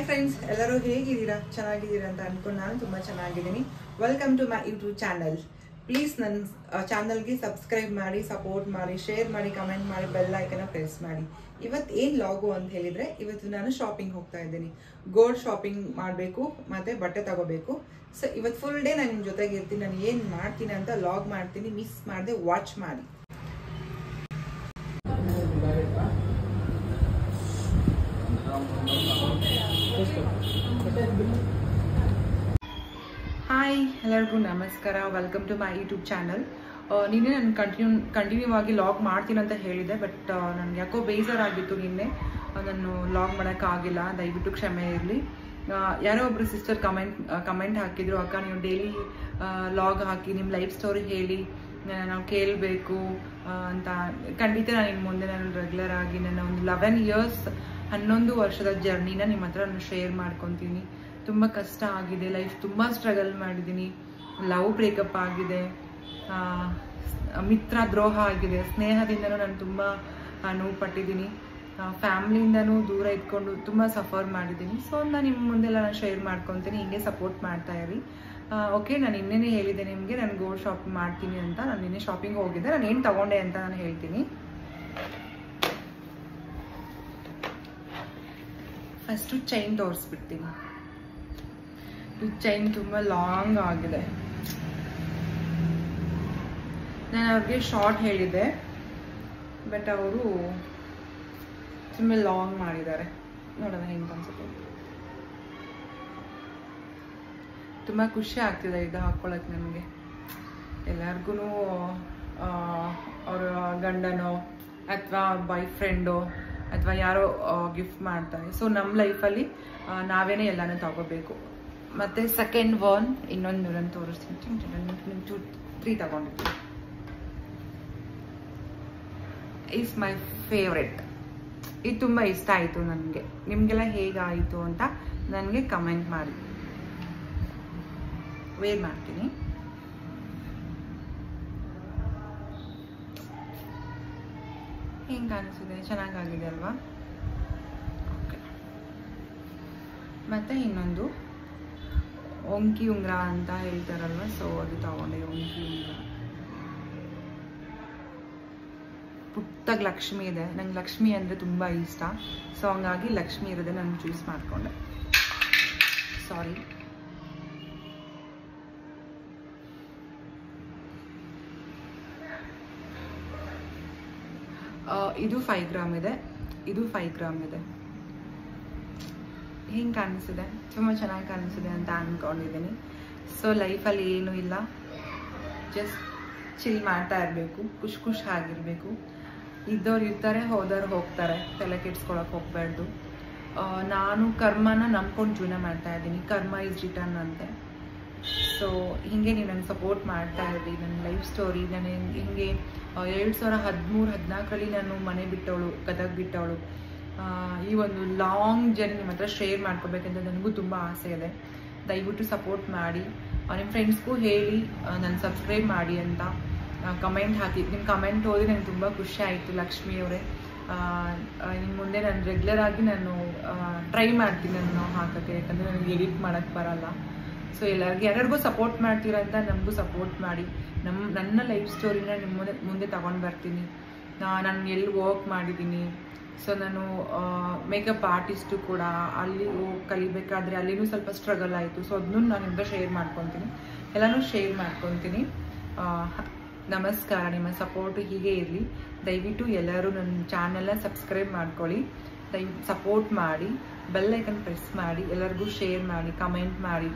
Friends, ಎಲ್ಲರೂ ಹೇಗಿದ್ದೀರಾ? ಚೆನ್ನಾಗಿದ್ದೀರಾ ಅಂತ ಅನ್ಕೊಂಡು ನಾನು ತುಂಬ ಚೆನ್ನಾಗಿದ್ದೀನಿ. Welcome to my YouTube channel. Please ನನ್ನ ಚಾನಲ್ಗೆ ಸಬ್ಸ್ಕ್ರೈಬ್ ಮಾಡಿ, ಸಪೋರ್ಟ್ ಮಾಡಿ, ಶೇರ್ ಮಾಡಿ, ಕಮೆಂಟ್ ಮಾಡಿ, ಬೆಲ್ ಐಕನ್ನ ಪ್ರೆಸ್ ಮಾಡಿ. ಇವತ್ತು ಏನು ಲಾಗು ಅಂತ ಹೇಳಿದರೆ, ಇವತ್ತು ನಾನು ಶಾಪಿಂಗ್ ಹೋಗ್ತಾ ಇದ್ದೀನಿ. ಗೋಲ್ಡ್ ಶಾಪಿಂಗ್ ಮಾಡಬೇಕು ಮತ್ತು ಬಟ್ಟೆ ತಗೋಬೇಕು. ಸೊ ಇವತ್ತು ಫುಲ್ ಡೇ ನಾನು ನಿಮ್ಮ ಜೊತೆಗೆ ಇರ್ತೀನಿ. ನಾನು ಏನು ಮಾಡ್ತೀನಿ ಅಂತ ಲಾಗ್ ಮಾಡ್ತೀನಿ. ಮಿಸ್ ಮಾಡದೆ ವಾಚ್ ಮಾಡಿ. ಹಾಯ್, ಎಲ್ಲರಿಗೂ ನಮಸ್ಕಾರ. Welcome to my YouTube channel. ನಿನ್ನೆ ನಾನು ಕಂಟಿನ್ಯೂ ಆಗಿ ಲಾಗ್ ಮಾಡ್ತೀನಿ ಅಂತ ಹೇಳಿದೆ, ಬಟ್ ನನಗೆ ಯಾಕೋ ಬೇಜಾರಾಗಿತ್ತು. ನಿನ್ನೆ ನಾನು ಲಾಗ್ ಮಾಡೋಕ್ಕಾಗಿಲ್ಲ, ದಯವಿಟ್ಟು ಕ್ಷಮೆ ಇರಲಿ. ಯಾರೋ ಒಬ್ಬರು ಸಿಸ್ಟರ್ ಕಮೆಂಟ್ ಹಾಕಿದ್ರು, ಅಕ್ಕ ನೀವು ಡೈಲಿ ಲಾಗ್ ಹಾಕಿ ನಿಮ್ಮ ಲೈಫ್ ಸ್ಟೋರಿ ಹೇಳಿ, ನಾವು ಕೇಳಬೇಕು ಅಂತ. ಖಂಡಿತ ನಾನು ಇನ್ನು ಮುಂದೆ ನಾನು ರೆಗ್ಯುಲರ್ ಆಗಿ ನನ್ನ ಒಂದು 11 ಇಯರ್ಸ್ 11 ವರ್ಷದ ಜರ್ನಿನ ನಿಮ್ಮ ಹತ್ರ ನಾನು ಶೇರ್ ಮಾಡ್ಕೊತೀನಿ. ತುಂಬ ಕಷ್ಟ ಆಗಿದೆ, ಲೈಫ್ ತುಂಬ ಸ್ಟ್ರಗಲ್ ಮಾಡಿದ್ದೀನಿ. ಲವ್ ಬ್ರೇಕಪ್ ಆಗಿದೆ, ಮಿತ್ರ ದ್ರೋಹ ಆಗಿದೆ, ಸ್ನೇಹದಿಂದನೂ ನಾನು ತುಂಬ ನೋವು ಪಟ್ಟಿದ್ದೀನಿ, ಫ್ಯಾಮ್ಲಿಯಿಂದನೂ ದೂರ ಇದ್ಕೊಂಡು ತುಂಬ ಸಫರ್ ಮಾಡಿದ್ದೀನಿ. ಸೊ ನಾನು ನಿಮ್ಮ ಮುಂದೆಲ್ಲ ನಾನು ಶೇರ್ ಮಾಡ್ಕೊತೀನಿ. ಹಿಂಗೆ ಸಪೋರ್ಟ್ ಮಾಡ್ತಾ ಇರಿ. ಓಕೆ, ನಾನು ಇನ್ನೇನೇ ಹೇಳಿದೆ ನಿಮಗೆ, ನಾನು ಗೋಲ್ಡ್ ಶಾಪಿಂಗ್ ಮಾಡ್ತೀನಿ ಅಂತ. ನಾನು ನಿನ್ನೆ ಶಾಪಿಂಗ್ ಹೋಗಿದ್ದೆ. ನಾನು ಏನು ತಗೊಂಡೆ ಅಂತ ನಾನು ಹೇಳ್ತೀನಿ. ಫಸ್ಟು ಚೈನ್ ತೋರಿಸ್ಬಿಡ್ತೀನಿ. ಈ ಚೈನ್ ತುಂಬ ಲಾಂಗ್ ಆಗಿದೆ. ನಾನು ಅವ್ರಿಗೆ ಶಾರ್ಟ್ ಹೇಳಿದ್ದೆ, ಬಟ್ ಅವರು ತುಂಬ ಲಾಂಗ್ ಮಾಡಿದ್ದಾರೆ. ನೋಡೋಣ ಹೆಂಗೆ ಅನ್ಸುತ್ತೆ. ತುಂಬ ಖುಷಿ ಆಗ್ತಿದೆ ಇದು ಹಾಕ್ಕೊಳ್ಳೋಕೆ ನನಗೆ. ಎಲ್ಲರಿಗೂ ಅವರ ಗಂಡನೋ ಅಥವಾ ಬಾಯ್ ಫ್ರೆಂಡೋ ಅಥವಾ ಯಾರೋ ಗಿಫ್ಟ್ ಮಾಡ್ತಾರೆ. ಸೊ ನಮ್ಮ ಲೈಫಲ್ಲಿ ನಾವೇನೇ ಎಲ್ಲನೂ ತಗೋಬೇಕು. ಮತ್ತು ಸೆಕೆಂಡ್ ಒನ್ ಇನ್ನೊಂದು ನಾನು ತೋರಿಸ್ತೀನಿ. 3 ತಗೊಂಡಿದ್ದೀನಿ. Is my favourite. ಇದು ತುಂಬ ಇಷ್ಟ ಆಯಿತು ನನಗೆ. ನಿಮಗೆಲ್ಲ ಹೇಗಾಯಿತು ಅಂತ ನನಗೆ ಕಮೆಂಟ್ ಮಾಡಿ. ವೇರ್ ಮಾಡ್ತೀನಿ. ಹೆಂಗೆ ಅನಿಸಿದೆ? ಚೆನ್ನಾಗಾಗಿದೆ ಅಲ್ವಾ? ಓಕೆ. ಮತ್ತು ಇನ್ನೊಂದು ಒಂಕಿ ಉಂಗುರ ಅಂತ ಹೇಳ್ತಾರಲ್ವ, ಸೊ ಅದು ತಗೊಂಡೆ. ಒಂಕಿ ಉಂಗುರ ಪುಟ್ಟಾಗಿ ಲಕ್ಷ್ಮಿ ಇದೆ. ನಂಗೆ ಲಕ್ಷ್ಮಿ ಅಂದರೆ ತುಂಬ ಇಷ್ಟ. ಸೊ ಹಂಗಾಗಿ ಲಕ್ಷ್ಮಿ ಇರೋದೇ ನಾನು ಚೂಸ್ ಮಾಡಿಕೊಂಡೆ. ಸಾರಿ. ಇದು 5 ಗ್ರಾಮ್ ಇದೆ, ಇದು 5 ಗ್ರಾಮ್ ಇದೆ. ಹೆಂಗೆ ಕಾಣಿಸಿದೆ? ತುಂಬ ಚೆನ್ನಾಗಿ ಕಾಣಿಸಿದೆ ಅಂತ ಅಂದ್ಕೊಂಡಿದ್ದೀನಿ. ಸೊ ಲೈಫಲ್ಲಿ ಏನೂ ಇಲ್ಲ, ಜಸ್ಟ್ ಚಿಲ್ ಮಾಡ್ತಾ ಇರಬೇಕು, ಖುಷಿಯಾಗಿರಬೇಕು. ಇದ್ದವ್ರು ಇರ್ತಾರೆ, ಹೋದವ್ರು ಹೋಗ್ತಾರೆ, ತಲೆ ಕೆಡ್ಸ್ಕೊಳಕ್ಕೆ ಹೋಗ್ಬಾರ್ದು. ನಾನು ಕರ್ಮನ ನಂಬ್ಕೊಂಡು ಜೀವನ ಮಾಡ್ತಾ ಇದ್ದೀನಿ. ಕರ್ಮ ಈಸ್ ರಿಟರ್ನ್ ಅಂತೆ. ಸೊ ಹೀಗೆ ನೀವು ನನಗೆ ಸಪೋರ್ಟ್ ಮಾಡ್ತಾ ಇರಿ. ನನ್ನ ಲೈಫ್ ಸ್ಟೋರಿ ನಾನು ಹಿಂಗೆ 2013-14ರಲ್ಲಿ ನಾನು ಮನೆ ಬಿಟ್ಟವಳು, ಗದಗ ಬಿಟ್ಟವಳು. ಈ ಒಂದು ಲಾಂಗ್ ಜರ್ನಿ ನಿಮ್ಮ ಹತ್ರ ಶೇರ್ ಮಾಡ್ಕೋಬೇಕಂತ ನನಗೂ ತುಂಬ ಆಸೆ ಇದೆ. ದಯವಿಟ್ಟು ಸಪೋರ್ಟ್ ಮಾಡಿ. ನಿಮ್ಮ ಫ್ರೆಂಡ್ಸ್ಗೂ ಹೇಳಿ ನನ್ನ ಸಬ್ಸ್ಕ್ರೈಬ್ ಮಾಡಿ ಅಂತ ಕಮೆಂಟ್ ಹಾಕಿ. ನಿಮ್ಮ ಕಮೆಂಟ್ ಓದಿ ನನಗೆ ತುಂಬ ಖುಷಿ ಆಯಿತು ಲಕ್ಷ್ಮಿ ಅವರೇ. ಇನ್ನು ಮುಂದೆ ನಾನು ರೆಗ್ಯುಲರ್ ಆಗಿ ನಾನು ಟ್ರೈ ಮಾಡ್ತೀನಿ ನಾನು ಹಾಕೋಕ್ಕೆ, ಯಾಕಂದರೆ ನನಗೆ ಎಡಿಟ್ ಮಾಡೋಕ್ಕೆ ಬರಲ್ಲ. ಸೊ ಯಾರಿಗೂ ಸಪೋರ್ಟ್ ಮಾಡ್ತೀರಾ ಅಂತ ನಮಗೂ ಸಪೋರ್ಟ್ ಮಾಡಿ. ನನ್ನ ಲೈಫ್ ಸ್ಟೋರಿನ ನಿಮ್ಮ ಮುಂದೆ ತಗೊಂಡು ಬರ್ತೀನಿ. ನಾನು ಎಲ್ಲಿ ವರ್ಕ್ ಮಾಡಿದ್ದೀನಿ. ಸೊ ನಾನು ಮೇಕಪ್ ಆರ್ಟಿಸ್ಟು ಕೂಡ. ಅಲ್ಲಿ ಕಲಿಬೇಕಾದ್ರೆ ಅಲ್ಲಿನೂ ಸ್ವಲ್ಪ ಸ್ಟ್ರಗಲ್ ಆಯಿತು. ಸೊ ಅದನ್ನೂ ನಾನು ನಿಮ್ಗೆ ಶೇರ್ ಮಾಡ್ಕೊತೀನಿ, ಎಲ್ಲನೂ ಶೇರ್ ಮಾಡ್ಕೊತೀನಿ. ನಮಸ್ಕಾರ. ನಿಮ್ಮ ಸಪೋರ್ಟು ಹೀಗೆ ಇರಲಿ. ದಯವಿಟ್ಟು ಎಲ್ಲರೂ ನನ್ನ ಚಾನಲ್ನ ಸಬ್ಸ್ಕ್ರೈಬ್ ಮಾಡ್ಕೊಳ್ಳಿ. ದಯವಿಟ್ಟು ಸಪೋರ್ಟ್ ಮಾಡಿ, ಬೆಲ್ ಐಕನ್ ಪ್ರೆಸ್ ಮಾಡಿ, ಎಲ್ಲರಿಗೂ ಶೇರ್ ಮಾಡಿ, ಕಮೆಂಟ್ ಮಾಡಿ.